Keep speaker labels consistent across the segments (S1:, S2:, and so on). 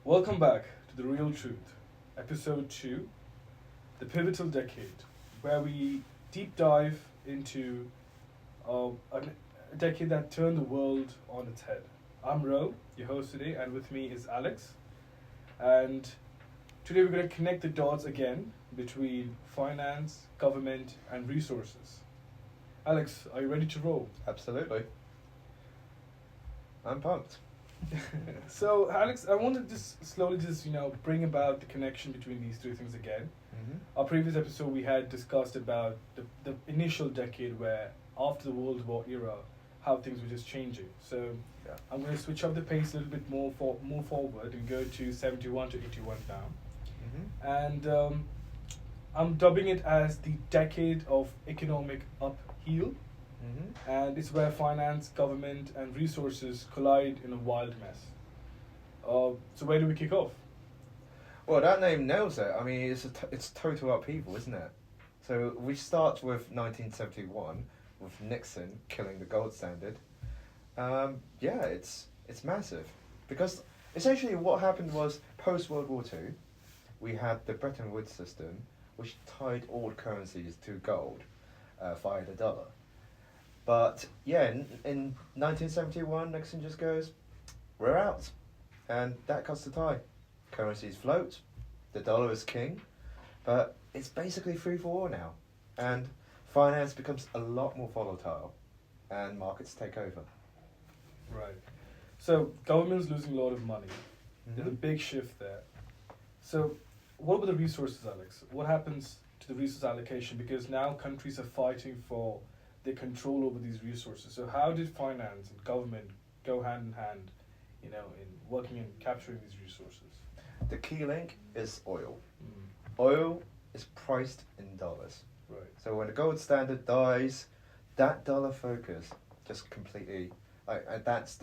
S1: Welcome back to The Real Truth, Episode 2, The Pivotal Decade, where we deep dive into a decade that turned the world on its head. I'm Ro, your host today, and with me is Alex. And today we're going to connect the dots again between finance, government, and resources. Alex, are you ready to roll?
S2: Absolutely. I'm pumped.
S1: So, Alex, I want to just slowly bring about the connection between these two things again. Our previous episode, we had discussed about the initial decade where, after the World War era, how things were just changing. So,
S2: Yeah.
S1: I'm going to switch up the pace a little bit more move forward and go to 71 to 81 now. And I'm dubbing it as the decade of economic upheaval. And it's where finance, government, and resources collide in a wild mess. So where do we kick off?
S2: Well, that name nails it. I mean, it's total upheaval, isn't it? So we start with 1971 with Nixon killing the gold standard. Yeah, it's massive because essentially what happened was post World War II, we had the Bretton Woods system, which tied all currencies to gold via the dollar. But yeah, in 1971, Nixon just goes, "We're out," and that cuts the tie. Currencies float, the dollar is king, but it's basically free for all now, and finance becomes a lot more volatile, and markets take over.
S1: Right. So government's losing a lot of money. There's a big shift there. So what about the resources, Alex? What happens to the resource allocation? Because now countries are fighting for their control over these resources. So how did finance and government go hand in hand, in working and capturing these resources?
S2: The key link is oil.
S1: Mm.
S2: Oil is priced in dollars.
S1: Right.
S2: So when the gold standard dies, that dollar focus just completely that's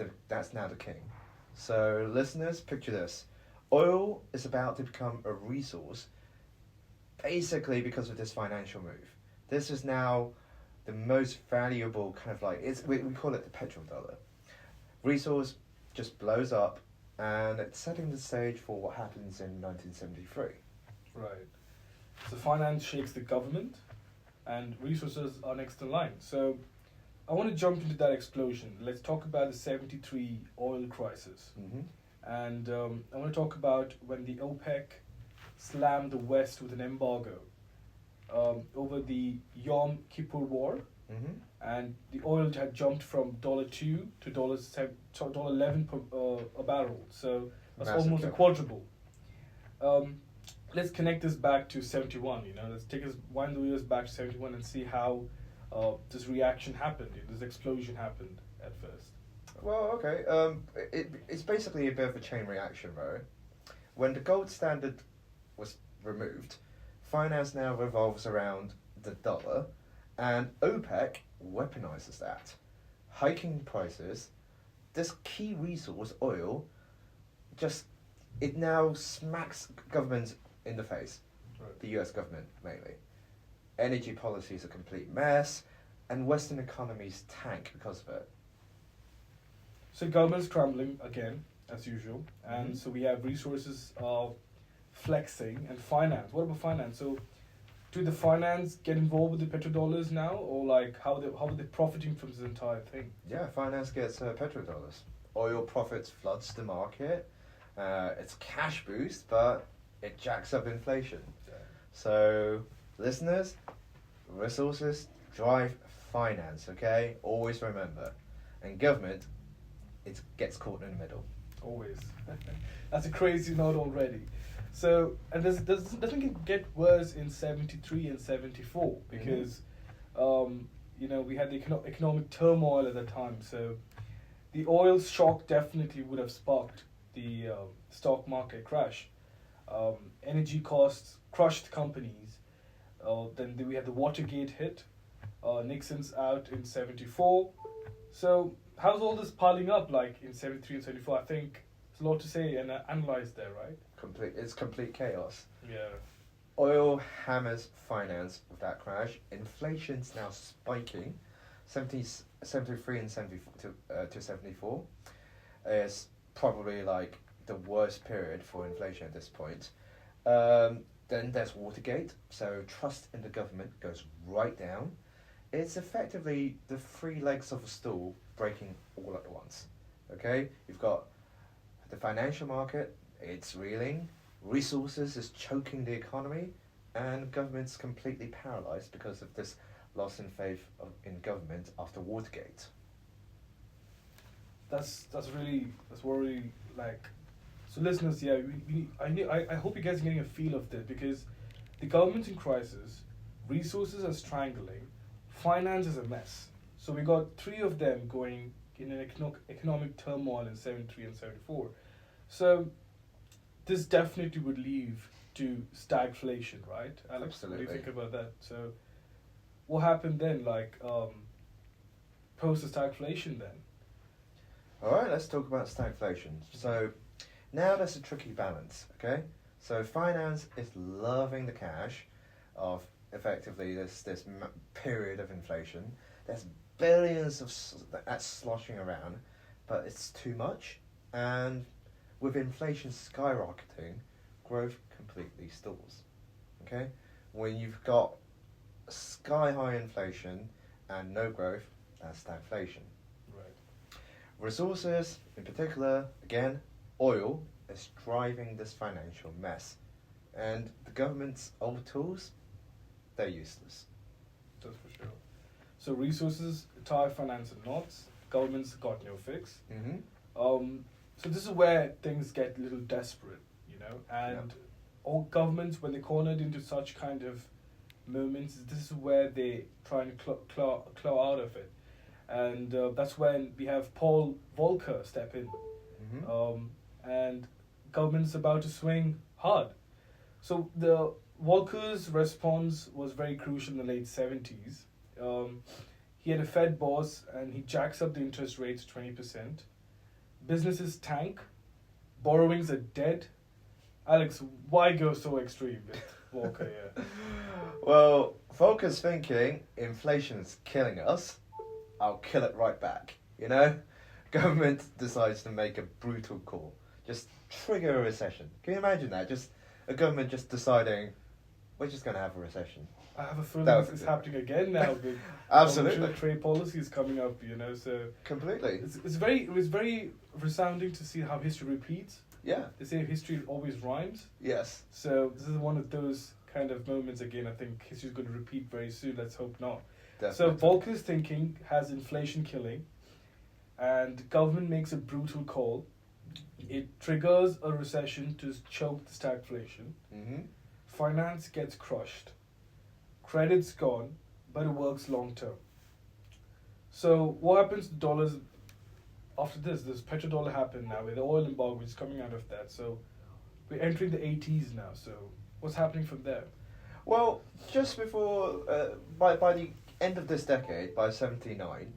S2: now the king. So listeners, picture this: oil is about to become a resource, basically because of this financial move. This is now the most valuable kind of we call it the petrodollar. Resource just blows up, and it's setting the stage for what happens in 1973.
S1: Right. So finance shakes the government, and resources are next in line. So I want to jump into that explosion. Let's talk about the 73 oil crisis. And I want to talk about when the OPEC slammed the West with an embargo over the Yom Kippur War, and the oil had jumped from $2 to $11 per a barrel. So that's
S2: Massive
S1: almost a
S2: jump.
S1: quadruple. Let's connect this back to 71. Let's wind the wheels back to 71 and see how this reaction happened. This explosion happened at first.
S2: Well, okay. It's basically a bit of a chain reaction, right? When the gold standard was removed, finance now revolves around the dollar, and OPEC weaponizes that, hiking prices. This key resource, oil, it now smacks governments in the face.
S1: Right.
S2: The US government mainly. Energy policy is a complete mess, and Western economies tank because of it.
S1: So government's crumbling again, as usual, and so we have resources flexing and finance. What about finance? So, do the finance get involved with the petrodollars now, or how are they profiting from this entire thing?
S2: Yeah, finance gets petrodollars. Oil profits floods the market. It's a cash boost, but it jacks up inflation.
S1: Yeah.
S2: So, listeners, resources drive finance, okay? Always remember. And government, it gets caught in the middle.
S1: Always. That's a crazy note already. So, and doesn't get worse in 73 and 74 because, we had the economic turmoil at the time. So, the oil shock definitely would have sparked the stock market crash. Energy costs crushed companies. Then we had the Watergate hit. Nixon's out in 74. So, how's all this piling up in 73 and 74? I think there's a lot to say and analyze there, right?
S2: It's complete chaos.
S1: Yeah.
S2: Oil hammers finance with that crash. Inflation's now spiking. 73 and 74 to 74 is probably the worst period for inflation at this point. Then there's Watergate, so trust in the government goes right down. It's effectively the three legs of a stool breaking all at once. Okay, you've got the financial market, it's reeling, resources is choking the economy, and government's completely paralysed because of this loss in faith in government after Watergate.
S1: That's really like. So listeners, yeah, I hope you guys are getting a feel of this, because the government's in crisis, resources are strangling, finance is a mess. So we got three of them going in an economic turmoil in 73 and 74. So this definitely would lead to stagflation, right, Alex?
S2: Absolutely.
S1: What do you think about that? So what happened then, like post the stagflation then?
S2: Alright, let's talk about stagflation. So now there's a tricky balance, okay? So finance is loving the cash of effectively this period of inflation. There's billions of that's sloshing around, but it's too much. And with inflation skyrocketing, growth completely stalls, okay? When you've got sky high inflation and no growth, that's stagflation.
S1: Right.
S2: Resources, in particular, again, oil is driving this financial mess. And the government's old tools, they're useless.
S1: That's for sure. So resources tie finance in knots. Government's got no fix.
S2: Mm-hmm.
S1: So this is where things get a little desperate, you know. And all governments, when they're cornered into such kind of moments, this is where they try and claw out of it. And that's when we have Paul Volcker step in.
S2: Mm-hmm.
S1: And government's about to swing hard. So the Volcker's response was very crucial in the late 70s. He had a Fed boss and he jacks up the interest rates 20%. Businesses tank. Borrowings are dead. Alex, why go so extreme with Volcker? Yeah.
S2: Well, Volcker's thinking, inflation's killing us, I'll kill it right back, you know? Government decides to make a brutal call. Just trigger a recession. Can you imagine that? Just a government just deciding, we're just going to have a recession.
S1: I have a feeling it's happening again now with
S2: Absolutely.
S1: trade policies coming up, you know, so
S2: Completely.
S1: it's very resounding to see how history repeats.
S2: Yeah.
S1: They say history always rhymes.
S2: Yes.
S1: So this is one of those kind of moments again. I think history's going to repeat very soon. Let's hope not.
S2: Definitely.
S1: So Volcker's thinking has inflation killing, and government makes a brutal call. It triggers a recession to choke the stagflation.
S2: Mm-hmm.
S1: Finance gets crushed. Credit's gone, but it works long term. So what happens to dollars after this? This petrodollar happened now with the oil embargo is coming out of that. So we're entering the 80s now. So what's happening from there?
S2: Well, just before, by the end of this decade, by 79,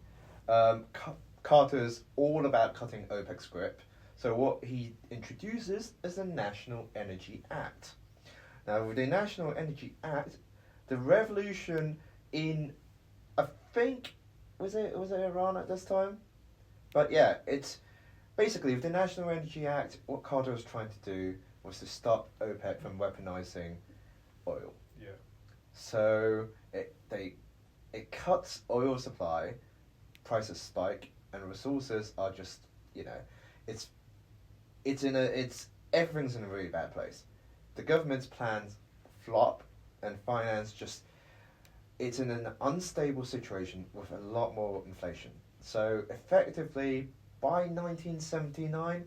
S2: Carter's all about cutting OPEC's grip. So what he introduces is the National Energy Act. Now, with the National Energy Act, the revolution in, I think, was it Iran at this time? But yeah, it's basically with the National Energy Act, what Carter was trying to do was to stop OPEC from weaponizing oil.
S1: Yeah.
S2: So it cuts oil supply, prices spike, and resources are just, you know, everything's in a really bad place. The government's plans flop, and finance it's in an unstable situation with a lot more inflation. So effectively, by 1979,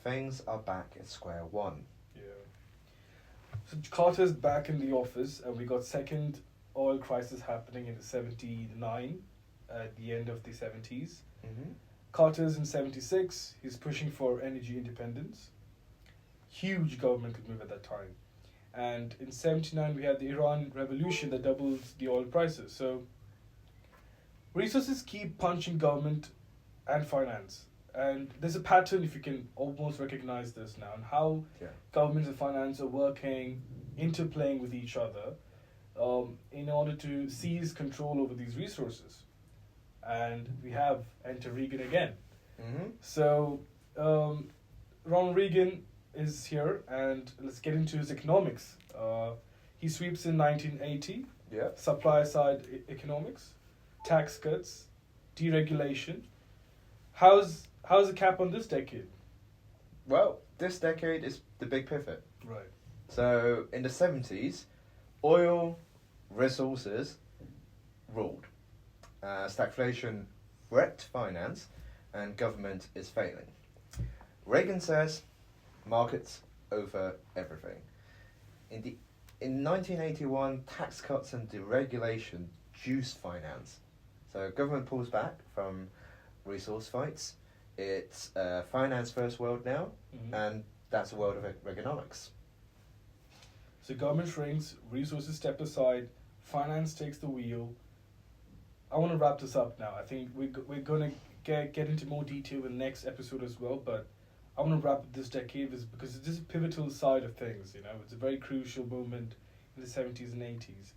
S2: things are back at square one.
S1: Yeah. So Carter's back in the office, and we got second oil crisis happening in 79, at the end of the 70s.
S2: Mm-hmm.
S1: Carter's in 76. He's pushing for energy independence. Huge governmental move at that time. And in 79, we had the Iran revolution that doubles the oil prices. So resources keep punching government and finance. And there's a pattern, if you can almost recognize this now, and how governments and finance are working, interplaying with each other in order to seize control over these resources. And we have enter Reagan again.
S2: Mm-hmm.
S1: So Ronald Reagan is here, and let's get into his economics. He sweeps in 1980,
S2: Yeah.
S1: supply side economics, tax cuts, deregulation. How's the cap on this decade?
S2: Well, this decade is the big pivot.
S1: Right.
S2: So in the 70s, oil resources ruled. Stagflation wrecked finance, and government is failing. Reagan says, markets over everything. In 1981, tax cuts and deregulation juice finance. So government pulls back from resource fights. It's a finance first world now, and that's a world of economics.
S1: So government shrinks, resources step aside, finance takes the wheel. I want to wrap this up now. I think we're going to get into more detail in the next episode as well, but I want to wrap up this decade because this is a pivotal side of things. It's a very crucial moment in the 70s and 80s.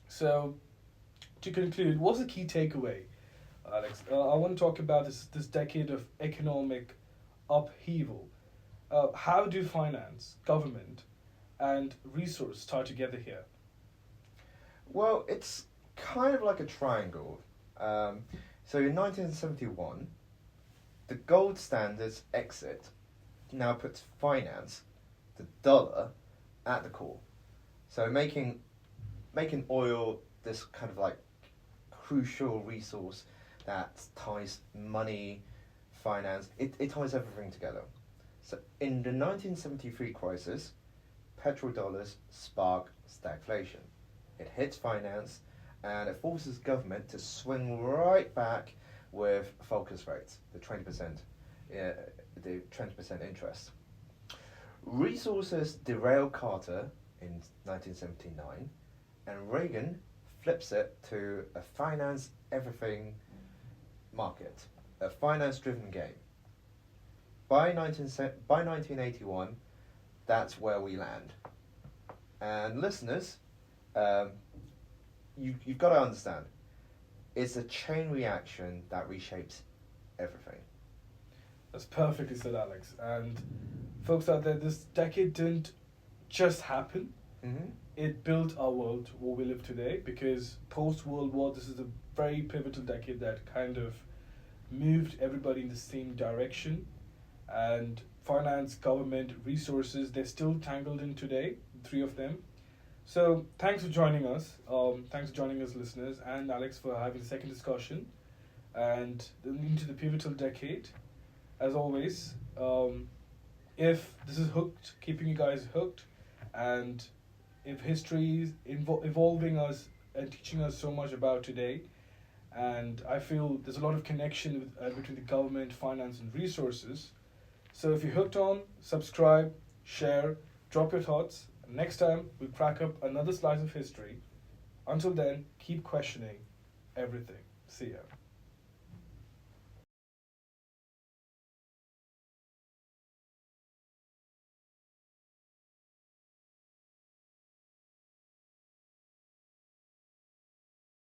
S1: So to conclude, what's the key takeaway, Alex? I want to talk about this decade of economic upheaval. How do finance, government, and resource tie together here?
S2: Well, it's kind of like a triangle. So in 1971, the gold standard's exit now puts finance, the dollar, at the core. So making oil this kind of like crucial resource that ties money, finance, it ties everything together. So in the 1973 crisis, petrodollars spark stagflation. It hits finance and it forces government to swing right back with focus rates, the 20% interest. Resources derail Carter in 1979, and Reagan flips it to a finance everything market, a finance-driven game. By 1981, that's where we land. And listeners, you've got to understand, it's a chain reaction that reshapes everything.
S1: That's perfectly said, Alex. And folks out there, this decade didn't just happen.
S2: Mm-hmm.
S1: It built our world, where we live today, because post-World War, this is a very pivotal decade that kind of moved everybody in the same direction. And finance, government, resources, they're still tangled in today, three of them. So thanks for joining us. Thanks for joining us, listeners, and Alex for having the second discussion. And into the pivotal decade, as always, if this is hooked, keeping you guys hooked, and if history is evolving us and teaching us so much about today, and I feel there's a lot of connection between the government, finance, and resources. So if you're hooked on, subscribe, share, drop your thoughts. Next time, we'll crack up another slice of history. Until then, keep questioning everything. See ya.